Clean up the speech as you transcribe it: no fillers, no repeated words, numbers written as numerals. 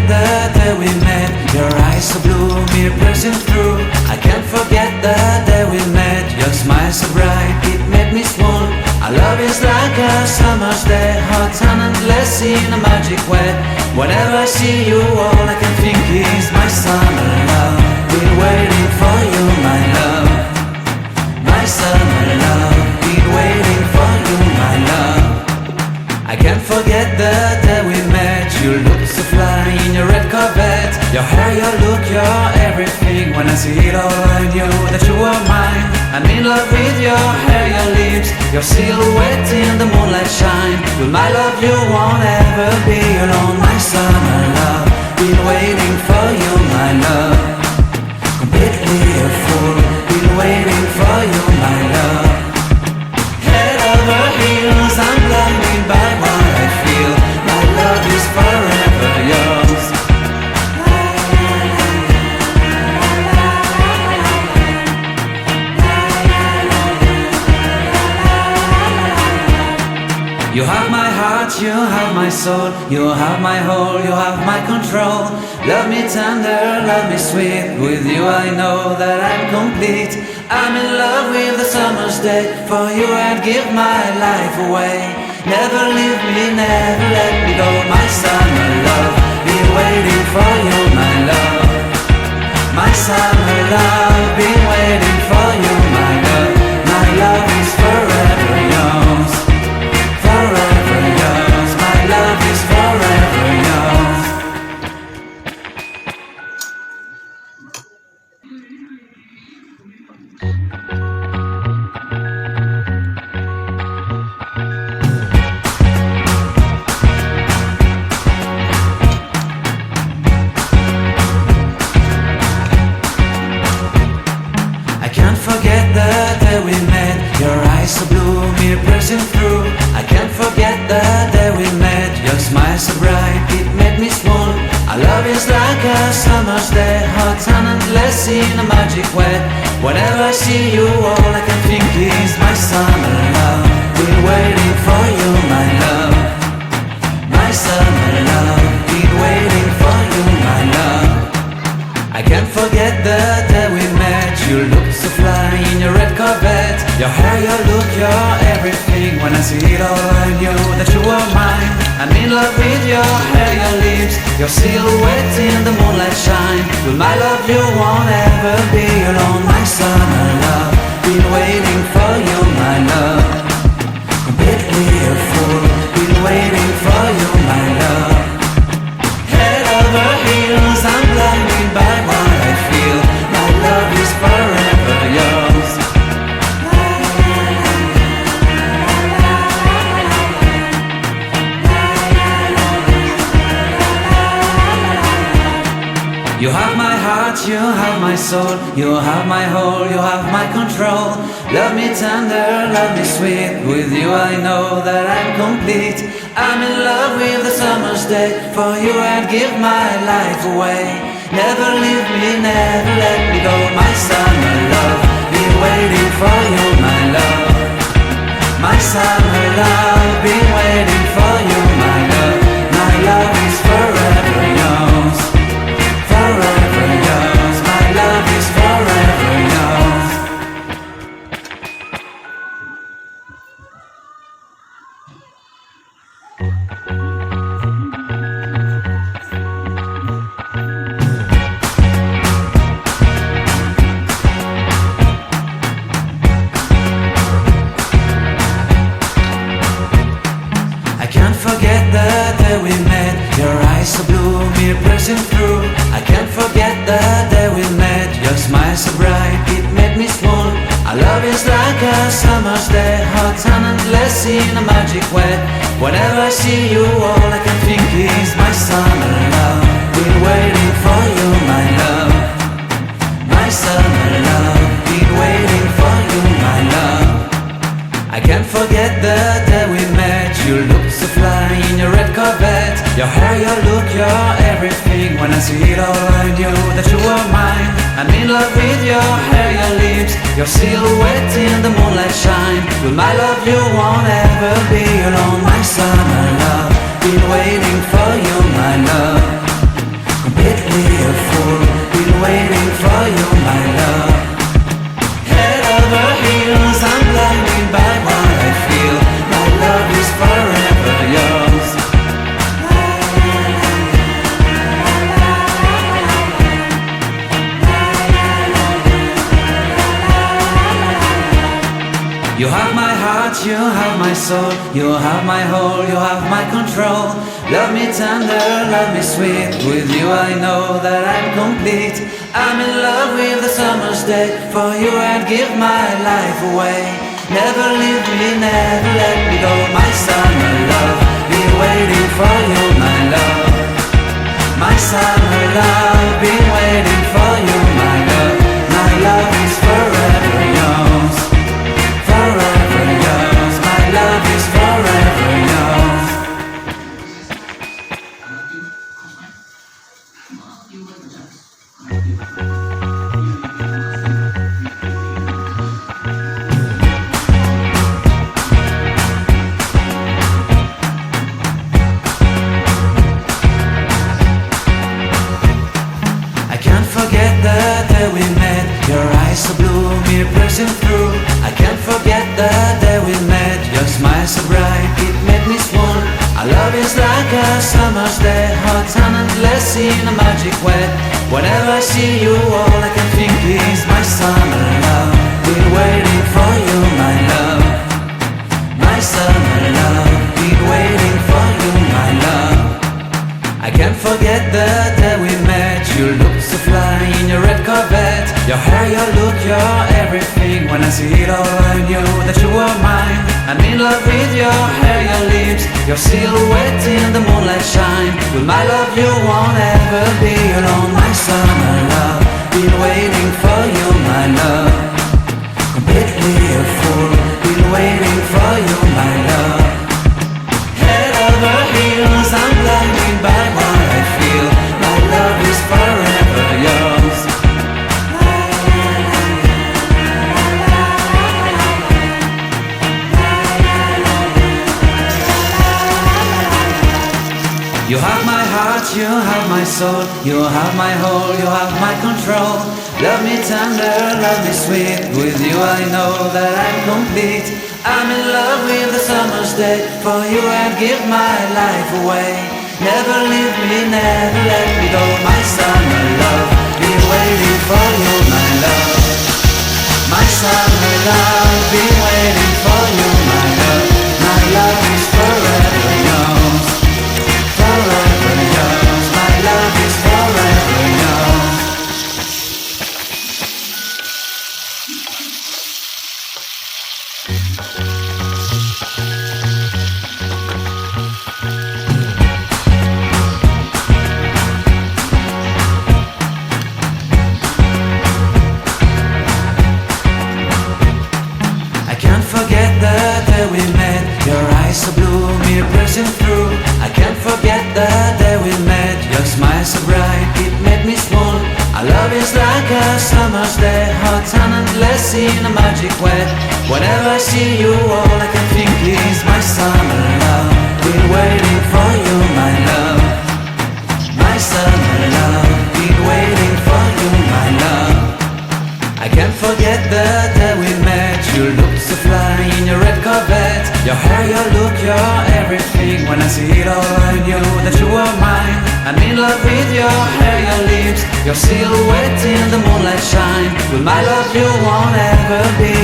the day we met. Your eyes so blue, me piercing through. I can't forget the day we met. Your smile so bright, it made me swoon. Our love is like a summer's day, hot and endless in a magic way. Whenever I see you, all I can think is my summer love. Been waiting for you, my love. My summer love. Been waiting for you, my love. I can't forget the day we met. You look so fly in your red Corvette. Your hair, your look, your everything. When I see it all, I knew that you were mine. I'm in love with your hair, your lips, your silhouette in the moonlight shine. With my love you won't ever be alone. My summer love, been waiting for you, my love. Completely a fool, been waiting for you, my love. Head over heels, I'm blinded by what I feel. My love is forever yours. You have my heart, you have my soul. You have my whole, you have my control. Love me tender, love me sweet. With you I know that I'm complete. I'm in love with the summer's day. For you I'd give my life away. Never leave me, never let me go. My summer love, been waiting for you, my love. My summer love, been waiting for you, my love. My love is forever yours. Forever yours, my love is forever yours. I can't forget the day we met. Your eyes so blue, me piercing through. I can't forget the day we met. Your smile so bright, it made me swoon. Our love is like a summer's day, hot and endless in a magic way. Whenever I see you, all I can think is my summer love. Been waiting for you, my love. My summer love. Been waiting for you, my love. I can't forget the day we met. You look so fly in your red Corvette. Your hair, your look, your everything. When I see it all, I knew that you were mine. I'm in love with your hair, your lips, your silhouette in the moonlight shine. With my love you won't ever be alone. My summer love, been waiting for you, my love. Completely a fool, been waiting for you, my love. Head over heels, I'm blinded by what I feel. My love is forever yours. You have my heart, you have my soul. You have my whole, you have my control. Love me tender, love me sweet. With you I know that I'm complete. I'm in love with the summer's day. For you I'd give my life away. Never leave me, never let me go. My summer love, been waiting for you, my love. My summer love, been waiting for you, my love. My love is forever yours. Forever yours, my love is forever yours. I can't forget the day we met. Your eyes so blue, me piercing through. I can't forget the day we met. Your smile so bright, it made me swoon. Our love is like a summer's day, hot and endless in a magic way. Whenever I see you, all I can think is my summer love. Been waiting for you, my love. My summer love. Been waiting for you, my love. I can't forget the day we met. You look so fly in your red Corvette. Your hair, your look, your everything. When I see it all, I knew that you were mine. I'm in love with your hair, your lips, your silhouette in the moonlight shine. With my love you won't ever be alone. My summer love, been waiting for you, my love. You have my heart, you have my soul, you have my whole, you have my control. Love me tender, love me sweet, with you I know that I'm complete. I'm in love with the summer's day, for you I'd give my life away. Never leave me, never let me go, my summer love, be waiting for you, my love. My summer love, be waiting for you, my love. My love is forever yours, forever yours. My love is forever yours. I can't forget the day we met. Your eyes so blue, me piercing through. I can't forget the day we met. Your smile so bright, it made me swoon. Our love is like a summer's day, hot and endless in a magic way. Whenever I see you, all I can think is my summer love. Been waiting for you, my love. My summer love, been waiting for you, my love. I can't forget the day we met. You looked so fly in your red Corvette. Your hair, your look, your everything. When I see it all, I knew that you were mine. I'm in love with your hair, your lips, your silhouette in the moonlight shine. With my love you won't ever be alone. My summer love, been waiting for you, my love. Completely a fool, been waiting for you, my love. Head over heels, I'm blinded by what I feel. My love is forever yours. You have my heart, you have my soul, you have my whole, you have my control. Love me tender, love me sweet, with you I know that I'm complete. I'm in love with the summer's day, for you I'd give my life away. Never leave me, never let me go, my summer love, be waiting for you, my love. My summer love, be waiting for you, my love. My love is forever yours, forever yours. My love is forever yours. I can't forget the day we met. Your eyes so blue, me piercing through. I can't forget the day we met. Your smile so bright, it made me swoon. Our love is like a summer's day, hot and endless in a magic way. Whenever I see you, all I can think is my summer love. Been waiting for you, my love. My summer love, been waiting for you, my love. I can't forget the day we met. You looked so fly in your red Corvette. Your hair, your look, your everything. When I see it all, I knew that you were mine. I'm in love with your hair, your lips, your silhouette in the moonlight shine. With my love you won't ever be